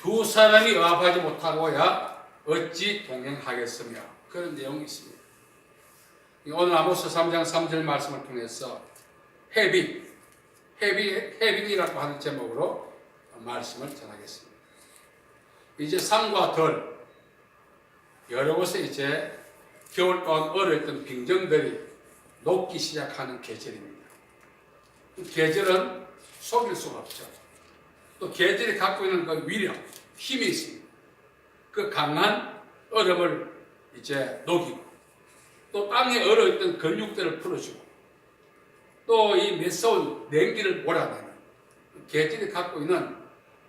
두 사람이 화합하지 못하고야 어찌 동행하겠으며, 그런 내용이 있습니다. 오늘 아모스 3장 3절 말씀을 통해서 해빙이라고 하는 제목으로 말씀을 전하겠습니다. 이제 산과 덜, 여러 곳에 이제 겨울 동안 얼어있던 빙정들이 녹기 시작하는 계절입니다. 계절은 속일 수가 없죠. 또 계절이 갖고 있는 그 위력, 힘이 있습니다. 그 강한 얼음을 이제 녹이고, 또 땅에 얼어있던 근육들을 풀어주고, 또 이 매서운 냉기를 몰아내는 계절이 갖고 있는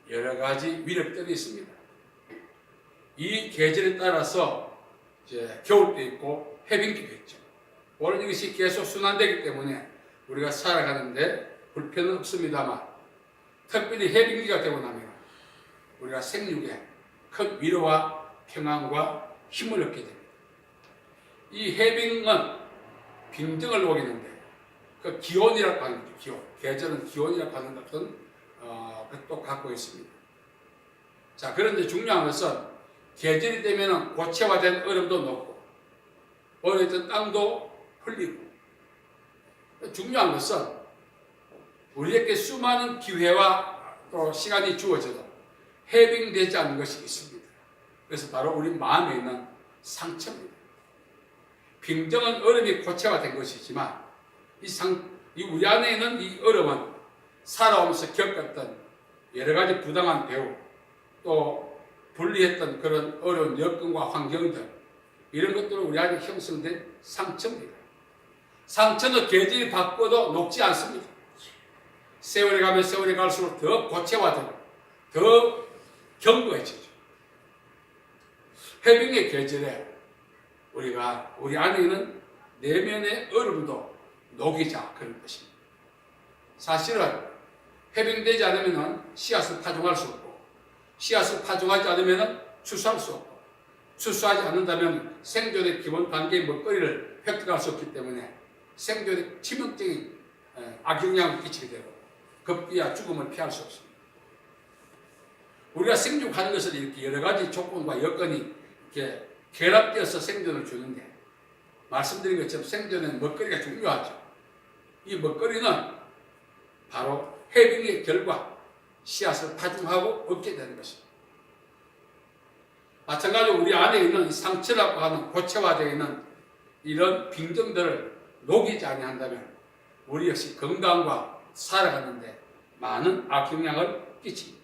여러 가지 위력들이 있습니다. 이 계절에 따라서 이제 겨울도 있고 해빙기도 있죠. 물론 이것이 계속 순환되기 때문에 우리가 살아가는데 불편은 없습니다만, 특별히 해빙기가 되고 나면 우리가 생육에 큰 위로와 평안과 힘을 얻게 됩니다. 이 해빙은 빙정을 녹이는데 그 기온이라고 하는 거죠. 기온. 계절은 기온이라고 하는 것은 또 갖고 있습니다. 자, 그런데 중요한 것은 계절이 되면 고체화된 얼음도 녹고 얼어있던 땅도 풀리고, 중요한 것은 우리에게 수많은 기회와 또 시간이 주어져도 해빙되지 않는 것이 있습니다. 그래서 바로 우리 마음에 있는 상처입니다. 빙정은 얼음이 고체화된 것이지만 이 우리 안에 있는 이 얼음은 살아오면서 겪었던 여러 가지 부당한 대우, 또 분리했던 그런 어려운 여건과 환경들, 이런 것들은 우리 안에 형성된 상처입니다. 상처는 계절이 바꿔도 녹지 않습니다. 세월이 가면 세월이 갈수록 더 고체화되고 더 견고해지죠. 해빙의 계절에 우리가 우리 안에 있는 내면의 얼음도 녹이자, 그런 것입니다. 사실은 해빙되지 않으면 씨앗을 파종할 수 없고, 씨앗을 파종하지 않으면 추수할 수 없고, 추수하지 않는다면 생존의 기본 단계의 먹거리를 획득할 수 없기 때문에 생존의 치명적인 악영향을 끼치게 되고 급기야 죽음을 피할 수 없습니다. 우리가 생존하는 것은 이렇게 여러 가지 조건과 여건이 이렇게 결합되어서 생존을 주는데, 말씀드린 것처럼 생존에는 먹거리가 중요하죠. 이 먹거리는 바로 해빙의 결과, 씨앗을 파종하고 얻게 되는 것입니다. 마찬가지로 우리 안에 있는 상처라고 하는 고체화되어 있는 이런 빙정들을 녹이지 아니한다면 우리 역시 건강과 살아가는데 많은 악영향을 끼칩니다.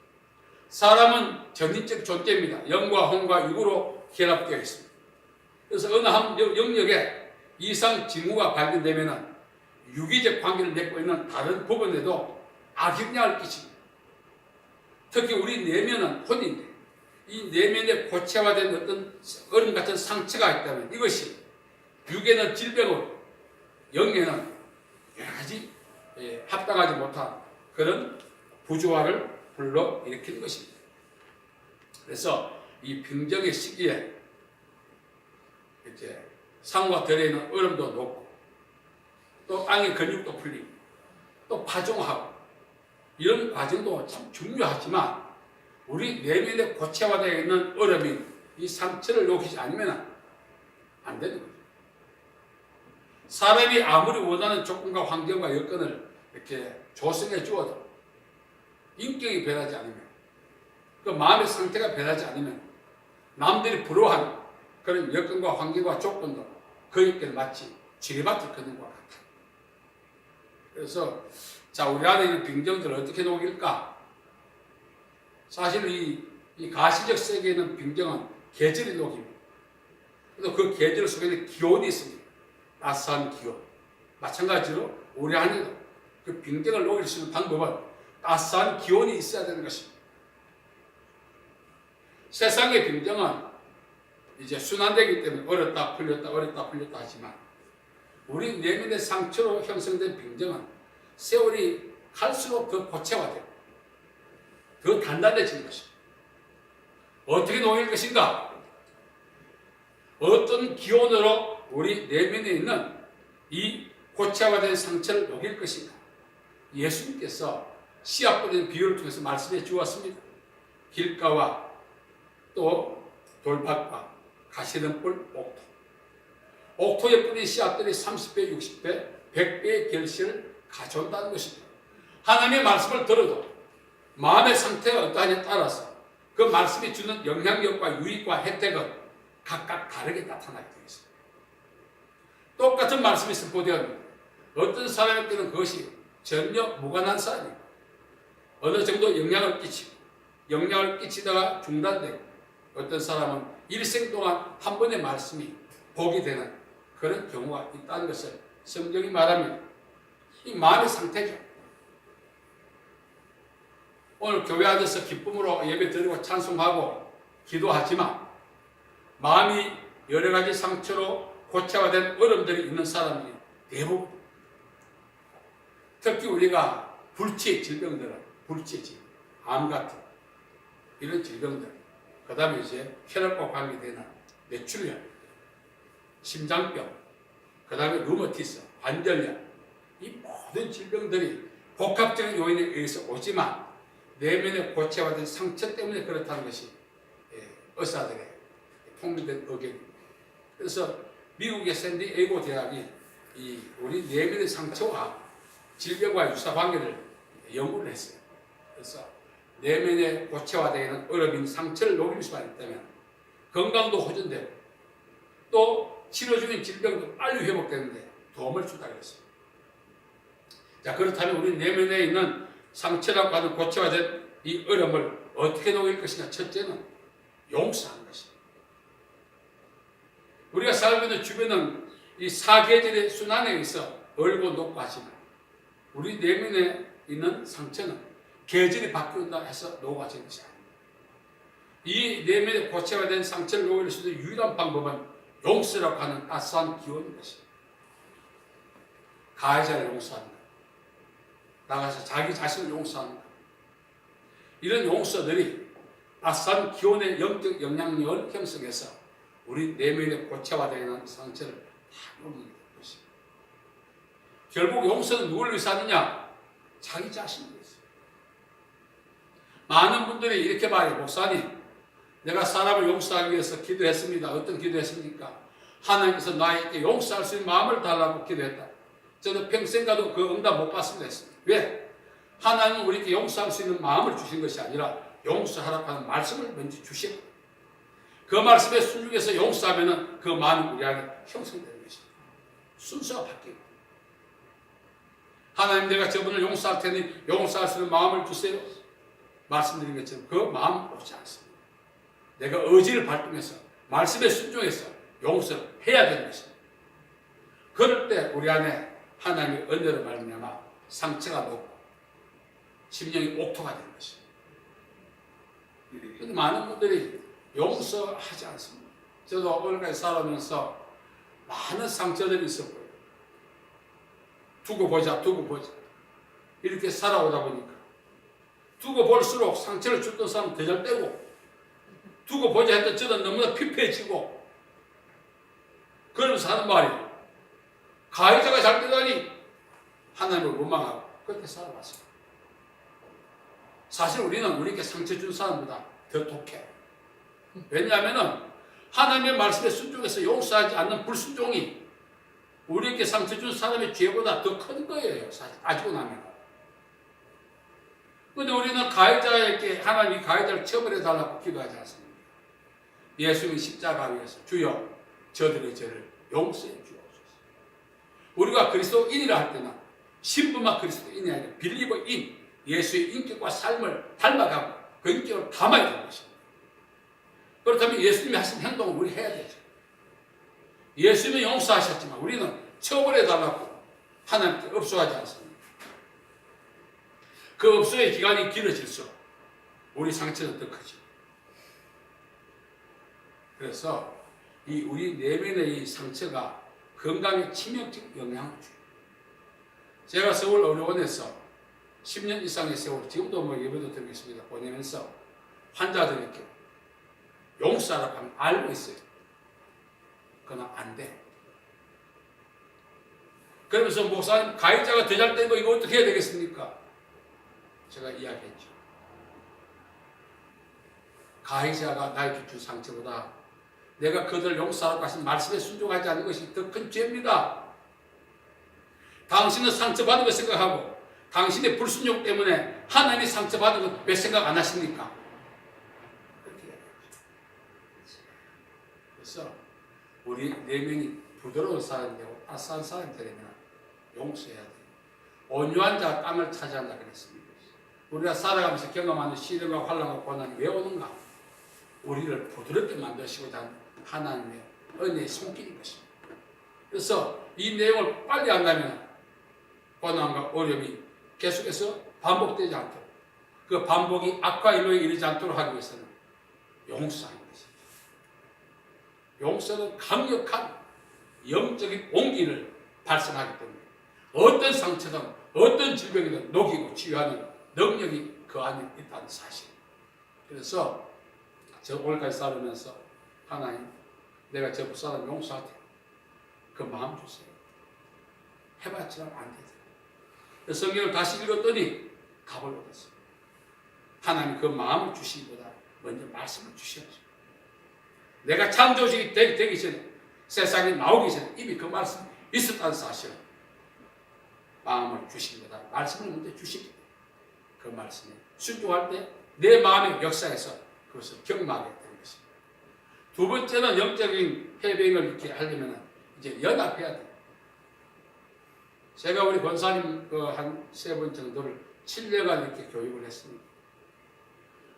사람은 전인적 존재입니다. 영과 혼과 육으로 결합되어 있습니다. 그래서 어느 한 영역에 이상 징후가 발견되면 유기적 관계를 맺고 있는 다른 부분에도 악영향을 끼칩니다. 특히 우리 내면은 혼인데, 이 내면에 고체화된 어떤 얼음 같은 상처가 있다면 이것이 육에는 질병으로, 영에는 여러 가지 합당하지 못한 그런 부조화를 불러일으키는 것입니다. 그래서 이 빙정의 시기에 이제 산과 덜에 있는 얼음도 녹고, 또 땅의 근육도 풀리고, 또 파종하고, 이런 과정도 참 중요하지만 우리 내면에 고체화되어 있는 얼음이 이 상처를 녹이지 않으면 안 되는 거죠. 사람이 아무리 원하는 조건과 환경과 여건을 이렇게 조성해 주어도 인격이 변하지 않으면, 그 마음의 상태가 변하지 않으면 남들이 부러워하는 그런 여건과 환경과 조건도 그에게 마치 지뢰밭을 걷는 것 같아요. 그래서 자, 우리 안에 있는 빙정들을 어떻게 녹일까? 사실 이 가시적 세계에는 빙정은 계절이 녹입니다. 그래서 그 계절 속에는 기온이 있습니다. 따스한 기온. 마찬가지로 우리 안에도 그 빙정을 녹일 수 있는 방법은 따스한 기온이 있어야 되는 것입니다. 세상의 빙정은 이제 순환되기 때문에 얼었다 풀렸다 얼었다 풀렸다 하지만, 우리 내면의 상처로 형성된 빙정은 세월이 갈수록 더 고체화되고 더 단단해지는 것입니다. 어떻게 녹일 것인가? 어떤 기온으로 우리 내면에 있는 이 고체화된 상처를 녹일 것인가? 예수님께서 씨앗 뿌리는 비유를 통해서 말씀해 주었습니다. 길가와 또 돌밭과 가시덤불, 옥토. 옥토에 뿌린 씨앗들이 30배, 60배, 100배의 결실을 가져온다는 것입니다. 하나님의 말씀을 들어도 마음의 상태가 어떠하냐에 따라서 그 말씀이 주는 영향력과 유익과 혜택은 각각 다르게 나타나게 되어 있습니다. 똑같은 말씀이 선포되었는데 어떤 사람에게는 그것이 전혀 무관한 사람이고 어느 정도 영향을 끼치고 영향을 끼치다가 중단되고 어떤 사람은 일생 동안 한 번의 말씀이 복이 되는 그런 경우가 있다는 것을 성경이 말합니다. 이 마음의 상태죠. 오늘 교회 안에서 기쁨으로 예배 드리고 찬송하고 기도하지만 마음이 여러 가지 상처로 고체화된 어려움들이 있는 사람들이 대부분, 특히 우리가 불치의 질병들은 불치의 질병, 암 같은 이런 질병들, 그 다음에 이제 혈압과 관계되는 뇌출혈, 심장병, 그 다음에 루머티스, 관절염, 이 모든 질병들이 복합적인 요인에 의해서 오지만 내면의 고체화된 상처 때문에 그렇다는 것이 의사들의 통일된 의견입니다. 그래서 미국의 샌디에이고 대학이 이 우리 내면의 상처와 질병과 유사 관계를 연구를 했어요. 그래서 내면의 고체화되는 어려운 상처를 녹일 수만 있다면 건강도 호전되고 또 치료 중인 질병도 빨리 회복되는데 도움을 준다고 했습니다. 자, 그렇다면 우리 내면에 있는 상처라고 하는 고체화된 이 어려움을 어떻게 녹일 것이냐? 첫째는 용서하는 것입니다. 우리가 살고 있는 주변은 이 사계절의 순환에 의해서 얼고 녹고 하지만 우리 내면에 있는 상처는 계절이 바뀐다 해서 녹아지는 것이 아닙니다. 이 내면에 고체화된 상처를 녹일 수 있는 유일한 방법은 용서라고 하는 따스한 기원인 것입니다. 가해자를 용서하는 것, 나가서 자기 자신을 용서하는 것, 이런 용서들이 따스한 기원의 영적 영향력을 형성해서 우리 내면에 고체화되는 상처를 다 녹이게 될 것입니다. 결국 용서는 누구를 위해서 하느냐? 자기 자신을 위해서. 많은 분들이 이렇게 말해요. 목사님, 내가 사람을 용서하기 위해서 기도했습니다. 어떤 기도했습니까? 하나님께서 나에게 용서할 수 있는 마음을 달라고 기도했다. 저는 평생 가도 그 응답 못 받습니다 했습니다. 왜? 하나님은 우리에게 용서할 수 있는 마음을 주신 것이 아니라 용서하라고 하는 말씀을 먼저 주시고 그 말씀에 순종해서 용서하면 그 마음이 우리 안에 형성되는 것입니다. 순서가 바뀌고 하나님, 내가 저분을 용서할 테니 용서할 수 있는 마음을 주세요 말씀드린 것처럼 그 마음은 오지 않습니다. 내가 의지를 발동해서 말씀에 순종해서 용서를 해야 되는 것입니다. 그럴 때 우리 안에 하나님의 은혜로 말미암아 상처가 녹고 심령이 옥토가 되는 것입니다. 그런데 많은 분들이 용서하지 않습니다. 저도 오늘까지 살아오면서 많은 상처들이 있었고요. 두고 보자 이렇게 살아오다 보니까 두고 볼수록 상처를 줬던 사람은 더 잘 떼고 두고 보자 했던 저는 너무나 피폐해지고 그러면서 하는 말이 가해자가 잘 되다니 하나님을 원망하고 그렇게 살아왔습니다. 사실 우리는 우리에게 상처 준 사람보다 더 독해. 왜냐하면 하나님의 말씀에 순종해서 용서하지 않는 불순종이 우리에게 상처 준 사람의 죄보다 더 큰 거예요. 사실 따지고 나면. 그런데 우리는 가해자에게 하나님이 가해자를 처벌해달라고 기도하지 않습니다. 예수님이 십자가 위에서 주여 저들의 죄를 용서해 주옵소서. 우리가 그리스도인이라 할 때는 신분만 그리스도인이 아니라 빌리버인, 예수의 인격과 삶을 닮아가고 그 인격을 담아야 되는 것입니다. 그렇다면 예수님이 하신 행동을 우리 해야 되죠. 예수님이 용서하셨지만 우리는 처벌해달라고 하나님께 업소하지 않습니다. 그 업소의 기간이 길어질수록 우리 상처는 더 크죠. 그래서 이 우리 내면의 이 상처가 건강에 치명적 영향을 줘요. 제가 서울 의료원에서 10년 이상의 세월, 지금도 뭐 예배도 드리고 있습니다. 보내면서 환자들에게 용서하라고 하면 알고 있어요. 그러나 안 돼. 그러면서 목사님, 가해자가 더 잘 된 거 이거 어떻게 해야 되겠습니까? 제가 이야기했죠. 가해자가 나에게 준 상처보다 내가 그들을 용서하라고 하신 말씀에 순종하지 않는 것이 더 큰 죄입니다. 당신은 상처받은 거 생각하고 당신의 불순종 때문에 하나님이 상처받은 거 왜 생각 안 하십니까? 그래서 우리 네 명이 부드러운 사람이 되고 따스한 사람이 되려면 용서해야 돼요. 온유한 자가 땅을 차지한다 그랬습니다. 우리가 살아가면서 경험하는 시련과 환난과 고난이 왜 오는가? 우리를 부드럽게 만드시고자 하는 하나님의 은혜의 손길인 것입니다. 그래서 이 내용을 빨리 안다면 고난과 어려움이 계속해서 반복되지 않도록, 그 반복이 악과 일로에 이르지 않도록 하기 위해서는 용서하는 것입니다. 용서는 강력한 영적인 온기를 발생하기 때문에 어떤 상처든 어떤 질병이든 녹이고 치유하는 능력이 그 안에 있다는 사실. 그래서 저 오늘까지 살으면서 하나님, 내가 저 사람 용서할 테 그 마음 주세요. 해봤지만 안 되더라고요. 성경을 다시 읽었더니 답을 얻었어요. 하나님 그 마음을 주시기보다 먼저 말씀을 주셔야죠. 내가 창조주가 되기 전에, 세상에 나오기 전에 이미 그 말씀이 있었다는 사실을 마음을 주시기보다 말씀을 먼저 주시기 때문에 그 말씀에 순종할 때 내 마음의 역사에서 그것을 경험하게 되는 것입니다. 두 번째는 영적인 해병을 이렇게 하려면 이제 연합해야 돼요. 제가 우리 권사님 한 3번 정도를 7년간 이렇게 교육을 했습니다.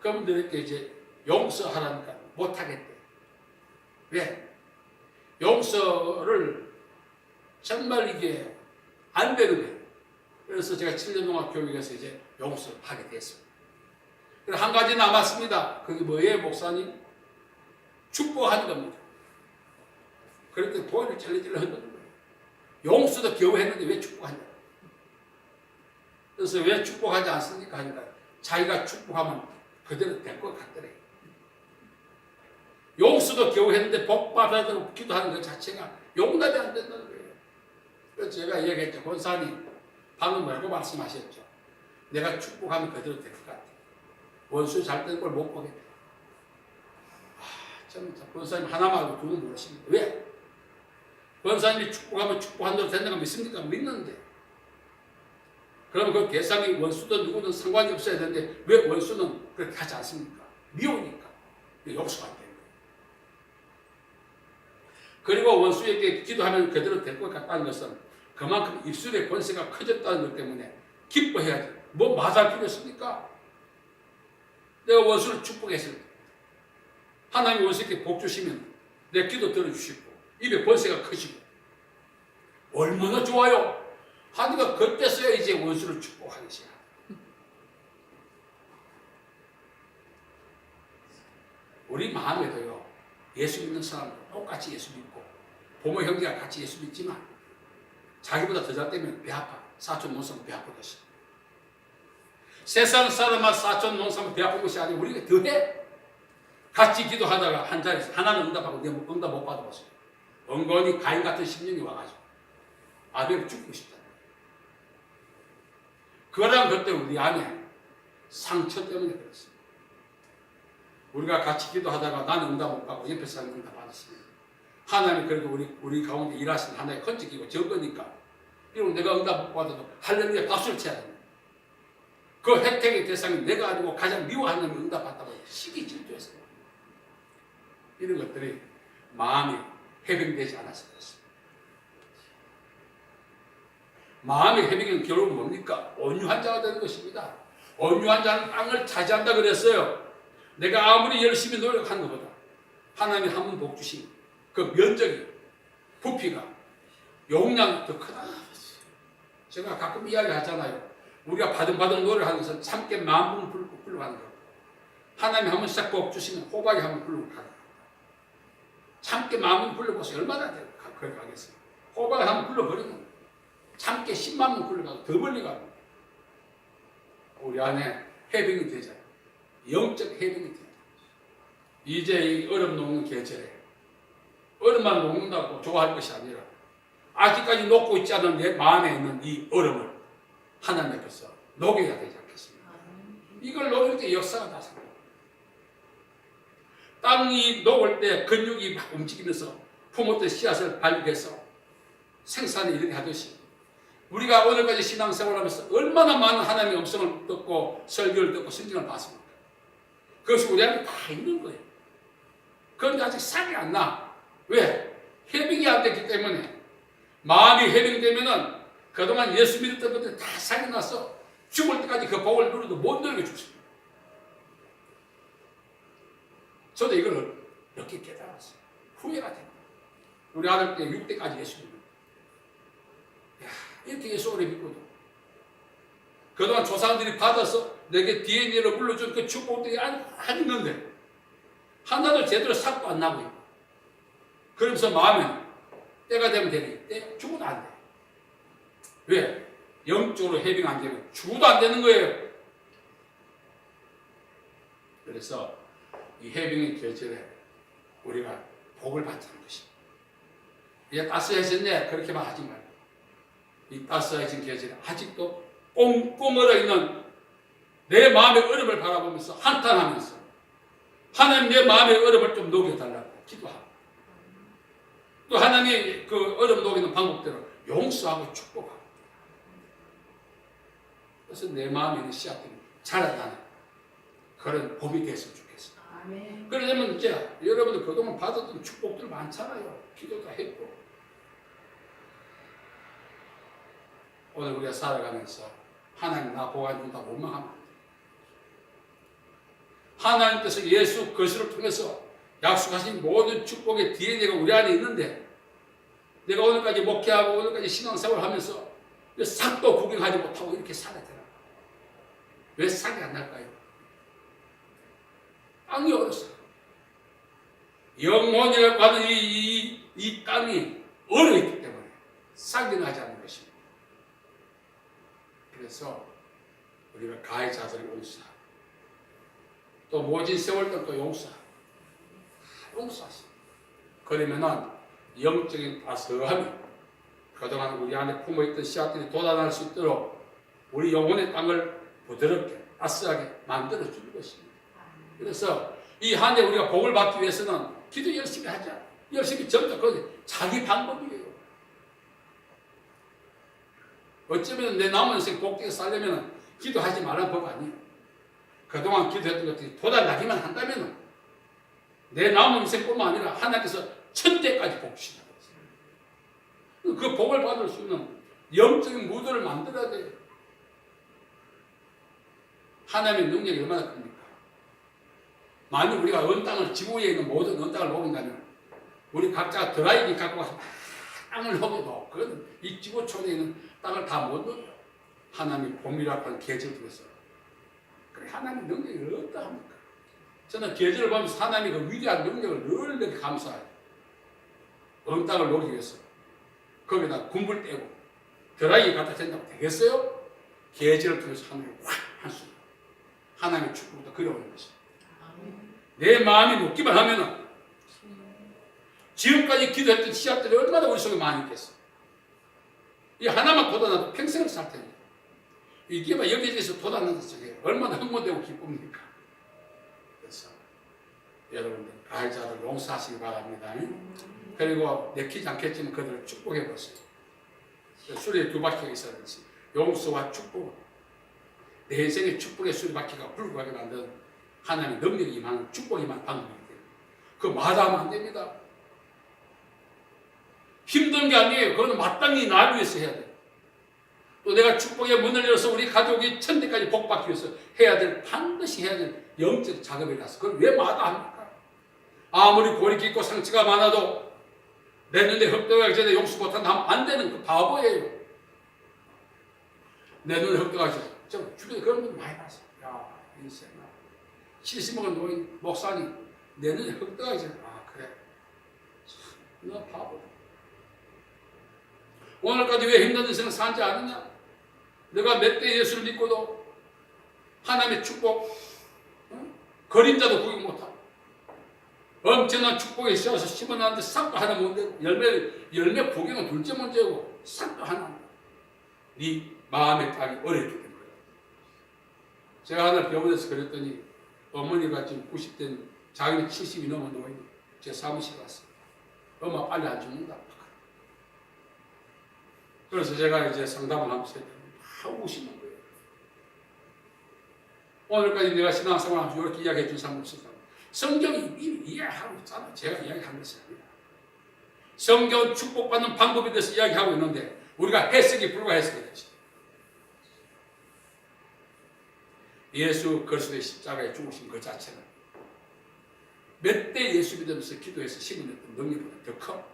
그분들에게 이제 용서하라니까 못하겠대. 왜? 용서를 정말 이게 안 되는 거예요. 그래서 제가 7년 동안 교육에서 이제 용서를 하게 됐어요. 그래서 한 가지 남았습니다. 그게 뭐예요, 목사님? 축복하는 겁니다. 그럴 때 보이를 찔러찔러 흔드는 거예요. 용서도 겨우 했는데 왜 축복하냐? 그래서 왜 축복하지 않습니까? 하니까 자기가 축복하면 그대로 될 것 같더래요. 용서도 겨우 했는데 복 받아들고 기도하는 것 자체가 용납이 안 된다는 거예요. 그래서 제가 얘기했죠. 권사님, 방금 뭐라고 말씀하셨죠? 내가 축복하면 그대로 될 것 같아요. 원수 잘 되는 걸 못 보겠다. 저는 권사님 하나 말고 두는 모르십니다. 왜? 권사님이 축복하면 축복한 대로 된다고 믿습니까? 믿는데. 그러면 그 대상이 원수든 누구든 상관이 없어야 되는데 왜 원수는 그렇게 하지 않습니까? 미우니까. 용서가 안 되는 거예요. 그리고 원수에게 기도하면 그대로 될 것 같다는 것은 그만큼 입술의 권세가 커졌다는 것 때문에 기뻐해야지. 뭐 마다할 필요 있습니까? 내가 원수를 축복했을 때 하나님이 원수에게 복 주시면 내 기도 들어주시고 입에 권세가 커지고 얼마나 좋아요. 하니까 그때서야 이제 원수를 축복하기 시작. 우리 마음에도요, 예수 믿는 사람도 똑같이 예수 믿고 부모 형제가 같이 예수 믿지만 자기보다 더 잘되면 배 아파. 사촌 농사면 배 아픈 것이. 세상 사람만 사촌 농사면 배 아픈 것이 아니고 우리가 더해. 같이 기도하다가 한 자리에서 하나는 응답하고 응답 못 받아봤어요. 은근히 가인 같은 심령이 와가지고 아벨을 죽이고 싶다. 그러한 것 때문에 우리 안에 상처 때문에 그렇습니다. 우리가 같이 기도하다가 나는 응답 못 받고 옆에 사람이 응답 받았습니다. 하나님 그래도 우리 가운데 일하시는 하나의 컨직이고 적으니까 이런 내가 응답 못 받아도 할렐루야 박수를 쳐야 됩니다. 그 혜택의 대상이 내가 아니고 가장 미워하는 놈이 응답 받다고 시기 질투해서 이런 것들이 마음이 해병되지 않아서 그렇습니다. 마음의 해병은 결국은 뭡니까? 온유한 자가 되는 것입니다. 온유한 자는 땅을 차지한다 그랬어요. 내가 아무리 열심히 노력하는 것보다 하나님이 한 번 복 주신 그 면적이, 부피가, 용량이 더 크다는 거죠. 제가 가끔 이야기하잖아요. 우리가 바둥바둥 노력하는 것은 참깨 만분 굴러가는 거예요. 하나님이 한 번 싹 복 주시면 호박이 한 번 굴러가는 거예요. 참깨 만분 굴러보세요. 얼마나 그렇게 가겠어요. 호박을 한 번 굴러버리면 참깨 10만 번 굴러가고 더 멀리 가고 우리 안에 해병이 되잖아요. 영적 해병이 돼요. 이제 이 얼음 녹는 계절에 얼음만 녹는다고 좋아할 것이 아니라 아직까지 녹고 있지 않은 내 마음에 있는 이 얼음을 하나님 앞에서 녹여야 되지 않겠습니까? 이걸 녹일 때 역사가 나서요. 땅이 녹을 때 근육이 막 움직이면서 품었던 씨앗을 발육해서 생산을 이렇게 하듯이 우리가 오늘까지 신앙생활을 하면서 얼마나 많은 하나님의 음성을 듣고 설교를 듣고 성경을 봤습니까? 그것이 우리한테 다 있는 거예요. 그런데 아직 살이 안 나. 왜? 해빙이 안 됐기 때문에. 마음이 해빙되면은 그동안 예수 믿었던 것들이 다 살이 나서 죽을 때까지 그 복을 누려도 못 누리게 죽습니다. 저도 이걸 늦게 깨달았어요. 후회가 됩니다. 우리 아들 때 6대까지 예수 믿는. 이렇게 예수 오래 믿고도 그동안 조상들이 받아서 내게 DNA를 물려준 그 축복들이 안 있는데 하나도 제대로 삭도 안 나고 있고 그러면서 마음에 때가 되면 되니 때 죽어도 안 돼. 왜? 영적으로 해빙 안 되면 죽어도 안 되는 거예요. 그래서 이 해빙의 계절에 우리가 복을 받자는 것입니다. 이제 따스해졌네 그렇게만 하지 말고 이 따스해진 계절에 아직도 꽁꽁 얼어있는 내 마음의 얼음을 바라보면서 한탄하면서 하나님 내 마음의 얼음을 좀 녹여달라고 기도하고 또 하나님이 그 얼음 녹이는 방법대로 용서하고 축복하고 그래서 내 마음에 있는 씨앗들이 자라나는 그런 봄이 됐으면 좋겠어요. 그러려면 이제 여러분들 그동안 받았던 축복들 많잖아요. 기도도 했고 오늘 우리가 살아가면서 하나님 나 보아준다고 원망하면 안 돼요. 하나님께서 예수 그리스도를 통해서 약속하신 모든 축복의 DNA가 우리 안에 있는데 내가 오늘까지 목회하고 오늘까지 신앙생활을 하면서 왜 삭도 구경하지 못하고 이렇게 살아야 되나? 왜 삭이 안 날까요? 땅이 얼었어요. 영혼이라고 하는 이 땅이 얼어있기 때문에 삭이 나지 않는 것입니다. 그래서 우리가 가해자들을 용서하고 또 모진 세월들도 용서하고 용서하십니다. 그러면은 영적인 따스함이 그동안 우리 안에 품어있던 씨앗들이 돋아날 수 있도록 우리 영혼의 땅을 부드럽게 따스하게 만들어주는 것입니다. 그래서 이 한 해 우리가 복을 받기 위해서는 기도 열심히 하자. 열심히 점자. 그건 자기 방법이에요. 어쩌면 내 남은 인생 복되게 살려면 기도하지 말라는 법 아니에요. 그동안 기도했던 것들이 돋아나기만 한다면 내 남은 인생뿐만 아니라 하나님께서 천대까지 복 주신다고 했어요. 그 복을 받을 수 있는 영적인 무도를 만들어야 돼요. 하나님의 능력이 얼마나 큽니까? 만약 우리가 은 땅을 지구 위에 있는 모든 은 땅을 먹인다면 우리 각자 드라이기 갖고 가서 땅을 먹여도 그건 이 지구촌에 있는 땅을 다 못 넣어요. 하나님이 봄이라고 하는 계절 중에서 그래 하나님의 능력이 어떠합니까? 저는 계절을 보면서 하나님의 그 위대한 능력을 늘 이렇게 감사해요. 은 땅을 녹이기 위해서 거기다 군불 떼고 드라이기 갖다 댄다고 되겠어요? 계절을 통해서 하나님이 확 할 수 있어요. 하나님의 축복도 그려오는 것입니다. 내 마음이 녹기만 하면은 지금까지 기도했던 씨앗들이 얼마나 우리 속에 많이 있겠어. 이 하나만 돋아나도 평생을 살 테니 이게 막 여기저기서 돋아나는 속에 얼마나 흥분되고 기쁩니까? 그래서 여러분들 가해자들 용서하시기 바랍니다. 그리고 내키지 않겠지만 그들을 축복해 보세요. 수레에 두 바퀴가 있어야 되지. 용서와 축복. 내 인생의 축복의 수레바퀴가 굴러가게 만든 하나님의 능력이 임하는 축복이 임하는 방법이기 때문에 그거 마다하면 안 됩니다. 힘든 게 아니에요. 그거는 마땅히 나를 위해서 해야 돼요. 또 내가 축복의 문을 열어서 우리 가족이 천대까지 복받기 위해서 해야 될 반드시 해야 될 영적 작업이라서 그걸 왜 마다합니까? 아무리 골이 깊고 상처가 많아도 내 눈에 흙덩이가 전에 용서 못한다 하면 안 되는 그 바보예요. 내 눈에 흙덩이가 저 주변에 그런 분 많이 봤어요. 야 인생 70먹은 노인 목사님 내 눈에 흙덩이가 전에 아 그래 너 바보. 오늘까지 왜 힘든 인생을 살지 않느냐? 내가 몇 대 예수를 믿고도 하나님의 축복 그림자도 구경 못하고 엄청난 축복의 씨앗을 심어놨는데 싹도 하나 못 내고 열매 구경은 둘째 문제고 싹도 하나 네 마음의 땅이 어렵기 때문에 제가 하나 병원에서 그랬더니 어머니가 지금 90된 자기는 70이 넘어 누워있는 제 사무실에 갔어요. 엄마 빨리 안 죽는다. 그래서 제가 이제 상담을 하면서 막 우시는 거예요. 오늘까지 내가 신앙생활 하면서 이렇게 이야기해 준 사람 없을까? 성경이 이미 이야기하고 있잖아요. 제가 이야기한 것이 아니라. 성경 축복받는 방법에 대해서 이야기하고 있는데 우리가 해석이 불가해석이 되지. 예수 그리스도의 십자가에 죽으신 그 자체는 몇 대 예수 믿으면서 기도해서 심어냈던 능력보다 더 커.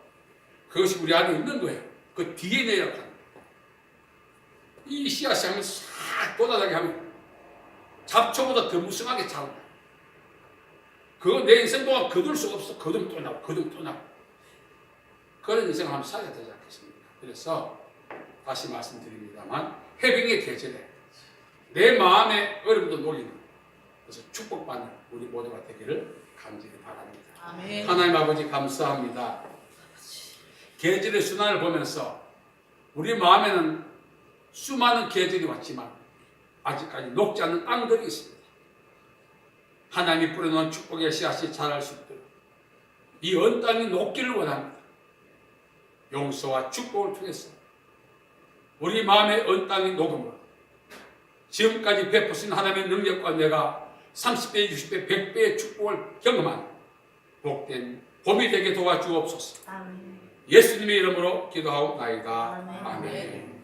그것이 우리 안에 있는 거예요. 그 DNA라고 하는 거예요. 이 씨앗이 하면 싹 돋아나게 하면 잡초보다 더 무성하게 자라. 그거 내 인생 동안 거둘 수 없어. 거두면 또 나고, 거두면 또 나고. 그런 인생을 한번 살아야 되지 않겠습니까? 그래서 다시 말씀드립니다만 해빙의 계절에 내 마음의 어려움도 녹이는 그래서 축복받는 우리 모두가 되기를 간절히 바랍니다. 아멘. 하나님 아버지 감사합니다. 계절의 순환을 보면서 우리 마음에는 수많은 계절이 왔지만 아직까지 녹지 않는 땅들이 있습니다. 하나님이 뿌려놓은 축복의 씨앗이 자랄 수 있도록 이 언 땅이 녹기를 원합니다. 용서와 축복을 통해서 우리 마음의 언 땅이 녹음으로 지금까지 베푸신 하나님의 능력과 내가 30배, 60배, 100배의 축복을 경험한 복된 봄이 되게 도와주옵소서. 아멘. 예수님의 이름으로 기도하옵나이다. 아멘. 아멘.